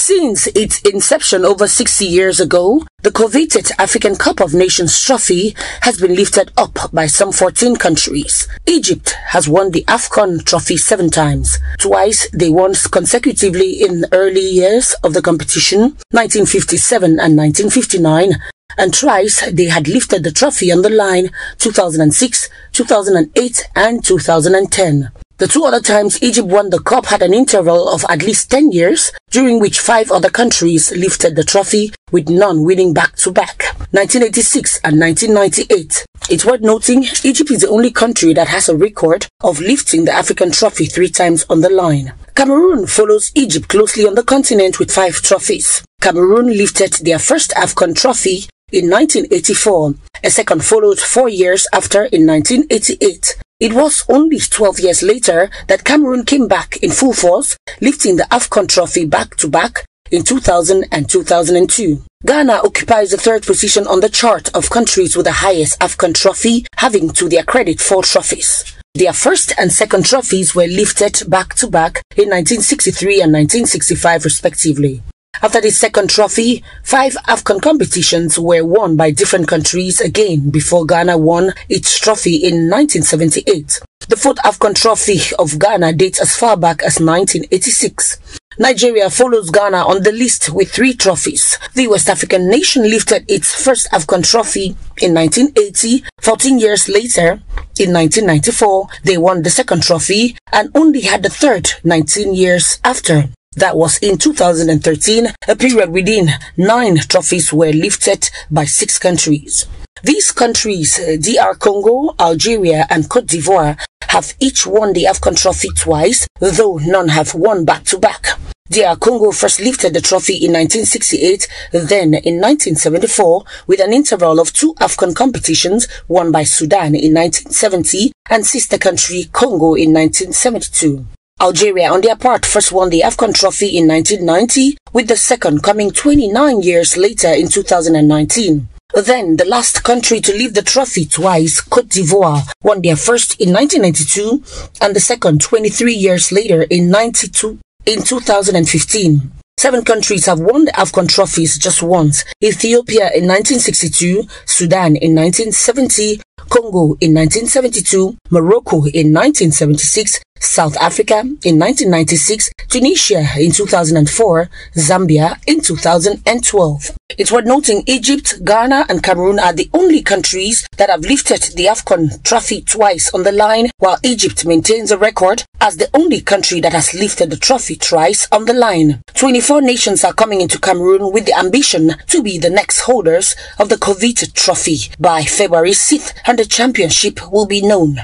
Since its inception over 60 years ago, the coveted African Cup of Nations trophy has been lifted up by some 14 countries. Egypt has won the AFCON trophy 7 times. Twice they won consecutively in early years of the competition, 1957 and 1959, and twice they had lifted the trophy on the line, 2006, 2008 and 2010. The 2 other times Egypt won the cup had an interval of at least 10 years, during which 5 other countries lifted the trophy, with none winning back-to-back, 1986 and 1998. It's worth noting, Egypt is the only country that has a record of lifting the African trophy 3 times on the line. Cameroon follows Egypt closely on the continent with 5 trophies. Cameroon lifted their first AFCON trophy in 1984. A second followed 4 years after in 1988. It was only 12 years later that Cameroon came back in full force, lifting the AFCON trophy back-to-back in 2000 and 2002. Ghana occupies the 3rd position on the chart of countries with the highest AFCON trophy, having to their credit 4 trophies. Their first and second trophies were lifted back-to-back in 1963 and 1965 respectively. After the second trophy, 5 AFCON competitions were won by different countries again before Ghana won its trophy in 1978. The 4th AFCON trophy of Ghana dates as far back as 1986. Nigeria follows Ghana on the list with 3 trophies. The West African nation lifted its first AFCON trophy in 1980. 14 years later, in 1994, they won the second trophy and only had the third 19 years after. That was in 2013, a period within 9 trophies were lifted by 6 countries. These countries, DR Congo, Algeria and Cote d'Ivoire, have each won the AFCON trophy twice, though none have won back-to-back. DR Congo first lifted the trophy in 1968, then in 1974, with an interval of 2 AFCON competitions won by Sudan in 1970 and sister country Congo in 1972. Algeria, on their part, first won the AFCON trophy in 1990, with the second coming 29 years later in 2019. Then, the last country to lift the trophy twice, Cote d'Ivoire, won their first in 1992 and the second 23 years later in 2015. 7 countries have won the AFCON trophies just once: Ethiopia in 1962, Sudan in 1970, Congo in 1972, Morocco in 1976, South Africa in 1996, Tunisia in 2004, Zambia in 2012. It's worth noting Egypt, Ghana and Cameroon are the only countries that have lifted the AFCON trophy twice on the line, while Egypt maintains a record as the only country that has lifted the trophy twice on the line. 24 nations are coming into Cameroon with the ambition to be the next holders of the coveted trophy by February 6th, and the championship will be known.